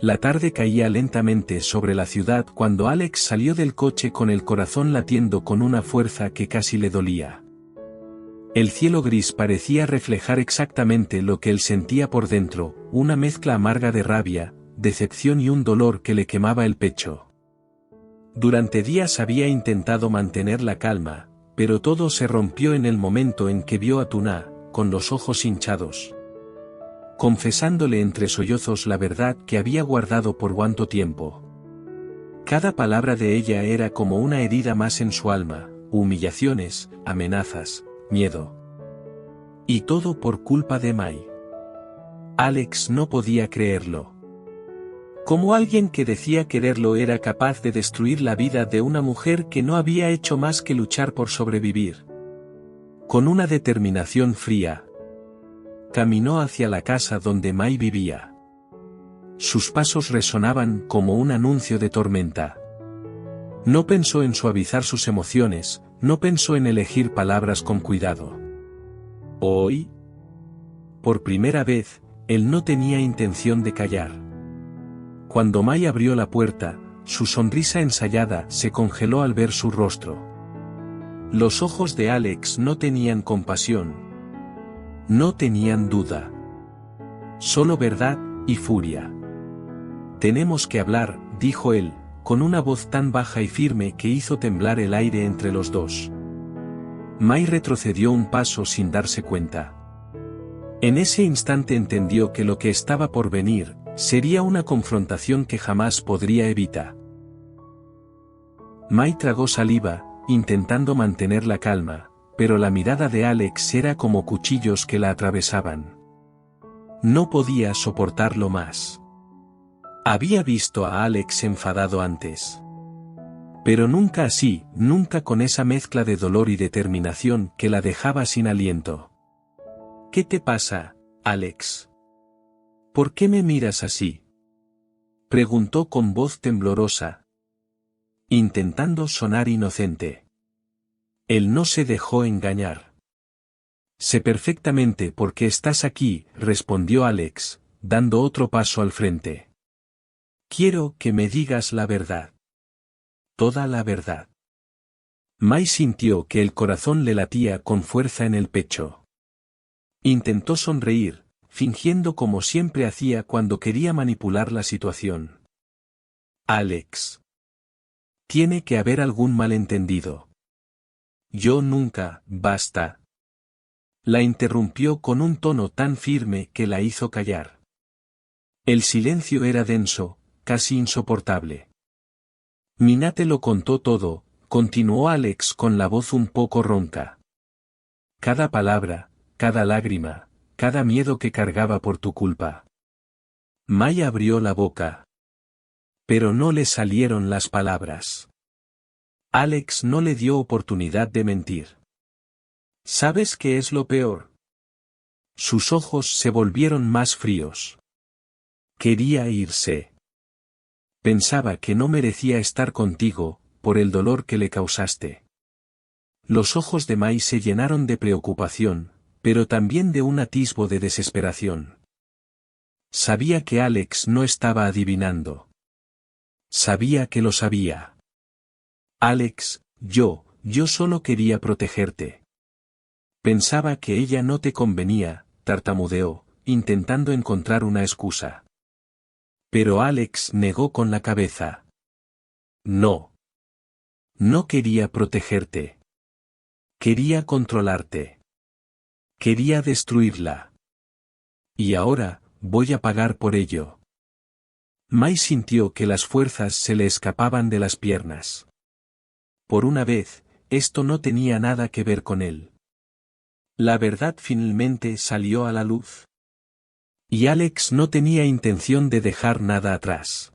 La tarde caía lentamente sobre la ciudad cuando Alex salió del coche con el corazón latiendo con una fuerza que casi le dolía. El cielo gris parecía reflejar exactamente lo que él sentía por dentro, una mezcla amarga de rabia, decepción y un dolor que le quemaba el pecho. Durante días había intentado mantener la calma, pero todo se rompió en el momento en que vio a Tuna, con los ojos hinchados, confesándole entre sollozos la verdad que había guardado por cuánto tiempo. Cada palabra de ella era como una herida más en su alma, humillaciones, amenazas, miedo. Y todo por culpa de Mai. Alex no podía creerlo. ¿Cómo alguien que decía quererlo era capaz de destruir la vida de una mujer que no había hecho más que luchar por sobrevivir? Con una determinación fría, caminó hacia la casa donde Mai vivía. Sus pasos resonaban como un anuncio de tormenta. No pensó en suavizar sus emociones, no pensó en elegir palabras con cuidado. Hoy, por primera vez, él no tenía intención de callar. Cuando Mai abrió la puerta, su sonrisa ensayada se congeló al ver su rostro. Los ojos de Alex no tenían compasión. No tenían duda. Solo verdad y furia. Tenemos que hablar, dijo él, con una voz tan baja y firme que hizo temblar el aire entre los dos. Mai retrocedió un paso sin darse cuenta. En ese instante entendió que lo que estaba por venir sería una confrontación que jamás podría evitar. Mai tragó saliva, intentando mantener la calma, pero la mirada de Alex era como cuchillos que la atravesaban. No podía soportarlo más. Había visto a Alex enfadado antes. Pero nunca así, nunca con esa mezcla de dolor y determinación que la dejaba sin aliento. ¿Qué te pasa, Alex? ¿Por qué me miras así?, preguntó con voz temblorosa, intentando sonar inocente. Él no se dejó engañar. Sé perfectamente por qué estás aquí, respondió Alex, dando otro paso al frente. Quiero que me digas la verdad. Toda la verdad. Mai sintió que el corazón le latía con fuerza en el pecho. Intentó sonreír, fingiendo como siempre hacía cuando quería manipular la situación. Alex. Tiene que haber algún malentendido. Yo nunca, basta. La interrumpió con un tono tan firme que la hizo callar. El silencio era denso, casi insoportable. Mina te lo contó todo, continuó Alex con la voz un poco ronca. Cada palabra, cada lágrima, cada miedo que cargaba por tu culpa. Mai abrió la boca. Pero no le salieron las palabras. Alex no le dio oportunidad de mentir. ¿Sabes qué es lo peor? Sus ojos se volvieron más fríos. Quería irse. Pensaba que no merecía estar contigo, por el dolor que le causaste. Los ojos de Mai se llenaron de preocupación, pero también de un atisbo de desesperación. Sabía que Alex no estaba adivinando. Sabía que lo sabía. Alex, yo solo quería protegerte. Pensaba que ella no te convenía, tartamudeó, intentando encontrar una excusa. Pero Alex negó con la cabeza. No. No quería protegerte. Quería controlarte. Quería destruirla. Y ahora, voy a pagar por ello. Mai sintió que las fuerzas se le escapaban de las piernas. Por una vez, esto no tenía nada que ver con él. La verdad finalmente salió a la luz. Y Alex no tenía intención de dejar nada atrás.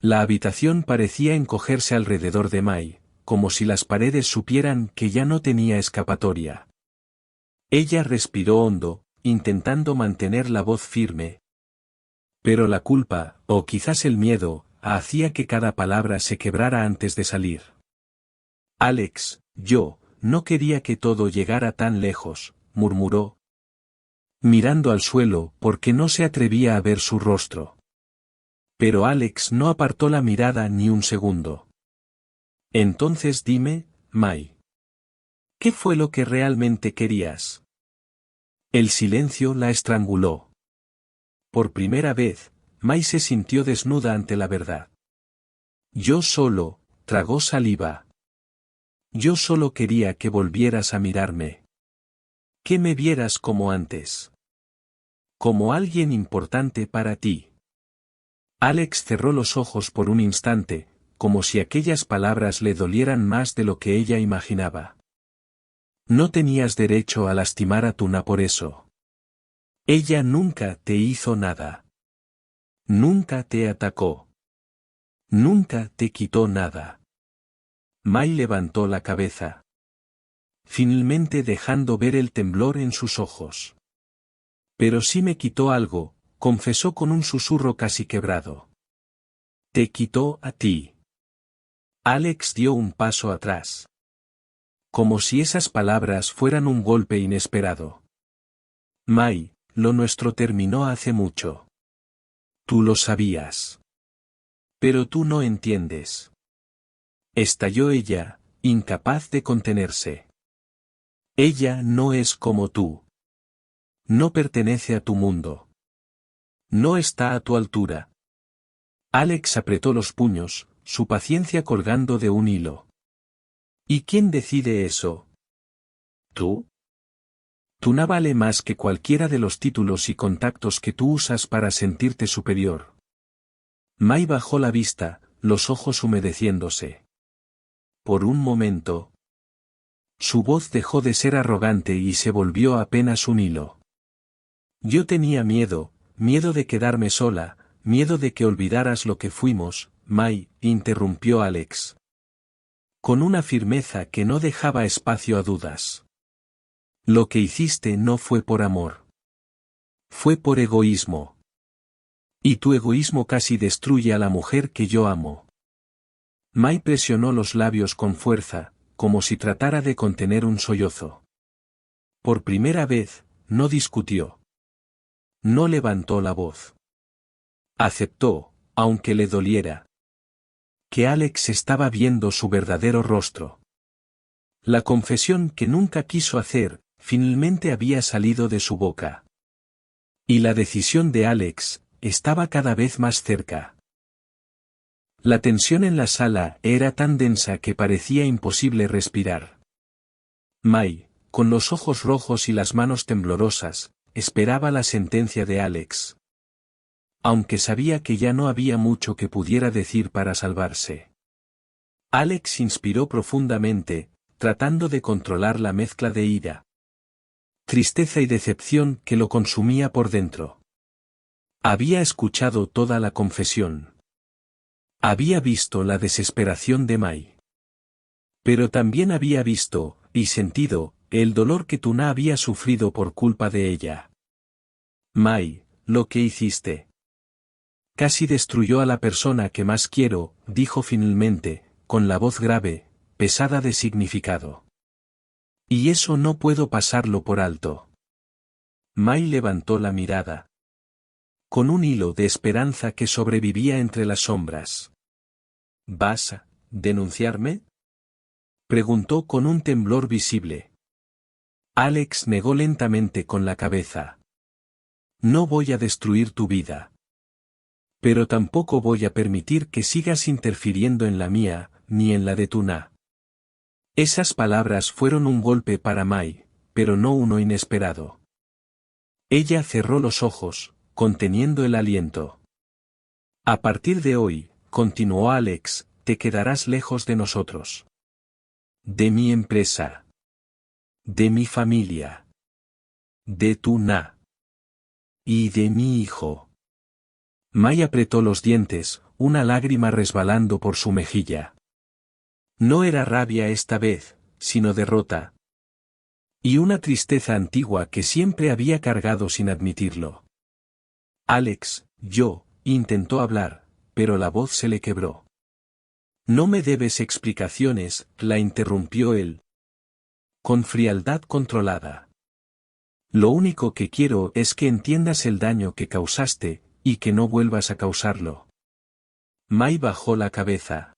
La habitación parecía encogerse alrededor de Mai, como si las paredes supieran que ya no tenía escapatoria. Ella respiró hondo, intentando mantener la voz firme. Pero la culpa, o quizás el miedo, hacía que cada palabra se quebrara antes de salir. Alex, yo no quería que todo llegara tan lejos, murmuró, mirando al suelo porque no se atrevía a ver su rostro. Pero Alex no apartó la mirada ni un segundo. Entonces dime, Mai. ¿Qué fue lo que realmente querías? El silencio la estranguló. Por primera vez, Mai se sintió desnuda ante la verdad. Yo solo, tragó saliva. Yo solo quería que volvieras a mirarme. Que me vieras como antes. Como alguien importante para ti. Alex cerró los ojos por un instante, como si aquellas palabras le dolieran más de lo que ella imaginaba. No tenías derecho a lastimar a Tuna por eso. Ella nunca te hizo nada. Nunca te atacó. Nunca te quitó nada. Mai levantó la cabeza. Finalmente dejando ver el temblor en sus ojos. Pero sí me quitó algo, confesó con un susurro casi quebrado. Te quitó a ti. Alex dio un paso atrás. Como si esas palabras fueran un golpe inesperado. Mai, lo nuestro terminó hace mucho. Tú lo sabías. Pero tú no entiendes. Estalló ella, incapaz de contenerse. Ella no es como tú. No pertenece a tu mundo. No está a tu altura. Alex apretó los puños, su paciencia colgando de un hilo. ¿Y quién decide eso? ¿Tú? Tuna vale más que cualquiera de los títulos y contactos que tú usas para sentirte superior. Mai bajó la vista, los ojos humedeciéndose. Por un momento. Su voz dejó de ser arrogante y se volvió apenas un hilo. Yo tenía miedo, miedo de quedarme sola, miedo de que olvidaras lo que fuimos, Mai, interrumpió Alex. Con una firmeza que no dejaba espacio a dudas. Lo que hiciste no fue por amor. Fue por egoísmo. Y tu egoísmo casi destruye a la mujer que yo amo. Mai presionó los labios con fuerza, como si tratara de contener un sollozo. Por primera vez, no discutió. No levantó la voz. Aceptó, aunque le doliera, que Alex estaba viendo su verdadero rostro. La confesión que nunca quiso hacer, finalmente había salido de su boca. Y la decisión de Alex, estaba cada vez más cerca. La tensión en la sala era tan densa que parecía imposible respirar. Mai, con los ojos rojos y las manos temblorosas, esperaba la sentencia de Alex. Aunque sabía que ya no había mucho que pudiera decir para salvarse. Alex inspiró profundamente, tratando de controlar la mezcla de ira, tristeza y decepción que lo consumía por dentro. Había escuchado toda la confesión. Había visto la desesperación de Mai. Pero también había visto, y sentido, el dolor que Tuna había sufrido por culpa de ella. Mai, lo que hiciste. Casi destruyó a la persona que más quiero, dijo finalmente, con la voz grave, pesada de significado. Y eso no puedo pasarlo por alto. Mai levantó la mirada. Con un hilo de esperanza que sobrevivía entre las sombras. ¿Vas a denunciarme? Preguntó con un temblor visible. Alex negó lentamente con la cabeza. No voy a destruir tu vida. Pero tampoco voy a permitir que sigas interfiriendo en la mía, ni en la de Tuna. Esas palabras fueron un golpe para Mai, pero no uno inesperado. Ella cerró los ojos, conteniendo el aliento. A partir de hoy, continuó Alex, te quedarás lejos de nosotros. De mi empresa. De mi familia. De Tuna. Y de mi hijo. Mai apretó los dientes, una lágrima resbalando por su mejilla. No era rabia esta vez, sino derrota. Y una tristeza antigua que siempre había cargado sin admitirlo. Alex, intentó hablar, pero la voz se le quebró. No me debes explicaciones, la interrumpió él. Con frialdad controlada. Lo único que quiero es que entiendas el daño que causaste, y que no vuelvas a causarlo. Mai bajó la cabeza,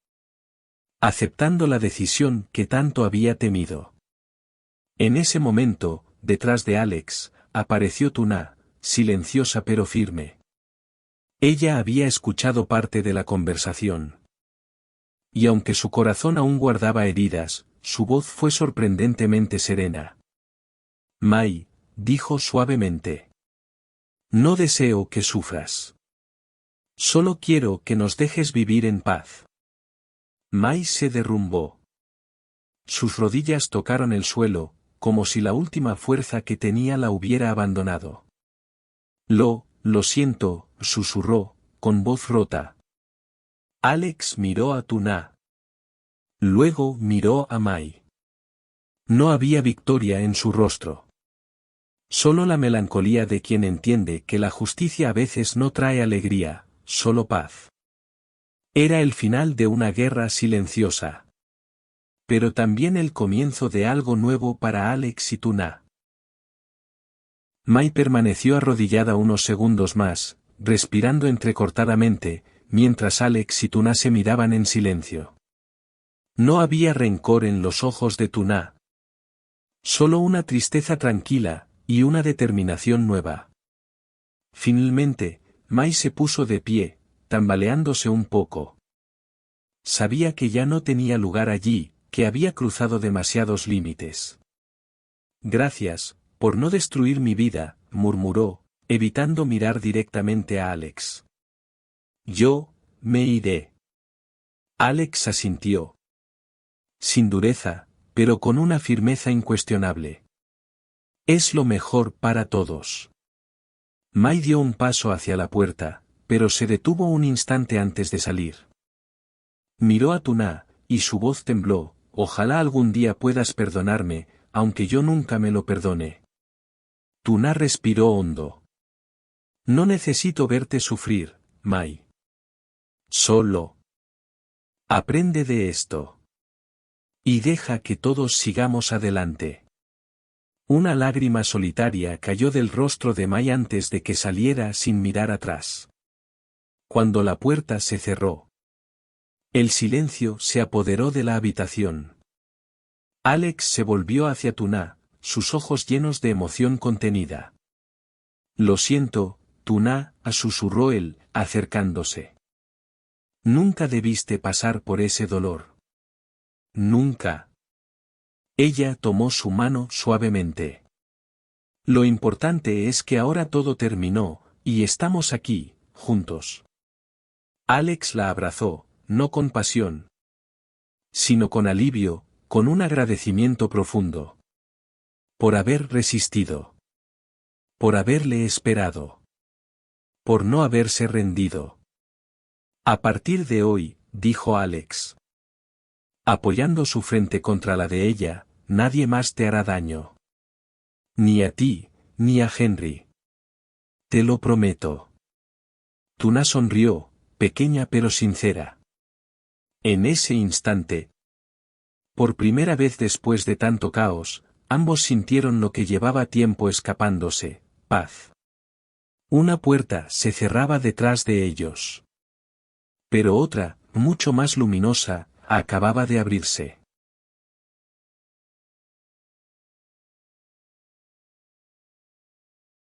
aceptando la decisión que tanto había temido. En ese momento, detrás de Alex, apareció Tuna, silenciosa pero firme. Ella había escuchado parte de la conversación. Y aunque su corazón aún guardaba heridas, su voz fue sorprendentemente serena. Mai, dijo suavemente. No deseo que sufras. Solo quiero que nos dejes vivir en paz. Mai se derrumbó. Sus rodillas tocaron el suelo, como si la última fuerza que tenía la hubiera abandonado. Lo siento, susurró, con voz rota. Alex miró a Tuna. Luego miró a Mai. No había victoria en su rostro. Solo la melancolía de quien entiende que la justicia a veces no trae alegría, solo paz. Era el final de una guerra silenciosa. Pero también el comienzo de algo nuevo para Alex y Tuna. Mai permaneció arrodillada unos segundos más, respirando entrecortadamente, mientras Alex y Tuna se miraban en silencio. No había rencor en los ojos de Tuna. Solo una tristeza tranquila, y una determinación nueva. Finalmente, Mai se puso de pie, tambaleándose un poco. Sabía que ya no tenía lugar allí, que había cruzado demasiados límites. Gracias, por no destruir mi vida, murmuró, evitando mirar directamente a Alex. Yo, me iré. Alex asintió. Sin dureza, pero con una firmeza incuestionable. Es lo mejor para todos. Mai dio un paso hacia la puerta, pero se detuvo un instante antes de salir. Miró a Tuna, y su voz tembló, ojalá algún día puedas perdonarme, aunque yo nunca me lo perdone. Tuna respiró hondo. No necesito verte sufrir, Mai. Solo. Aprende de esto. Y deja que todos sigamos adelante. Una lágrima solitaria cayó del rostro de Mai antes de que saliera sin mirar atrás. Cuando la puerta se cerró, el silencio se apoderó de la habitación. Alex se volvió hacia Tuna, sus ojos llenos de emoción contenida. Lo siento, Tuna, susurró él, acercándose. Nunca debiste pasar por ese dolor. Nunca. Ella tomó su mano suavemente. Lo importante es que ahora todo terminó, y estamos aquí, juntos. Alex la abrazó, no con pasión, sino con alivio, con un agradecimiento profundo. Por haber resistido. Por haberle esperado. Por no haberse rendido. A partir de hoy, dijo Alex, apoyando su frente contra la de ella, nadie más te hará daño. Ni a ti, ni a Henry. Te lo prometo. Tuna sonrió, pequeña pero sincera. En ese instante, por primera vez después de tanto caos, ambos sintieron lo que llevaba tiempo escapándose, paz. Una puerta se cerraba detrás de ellos. Pero otra, mucho más luminosa, acababa de abrirse.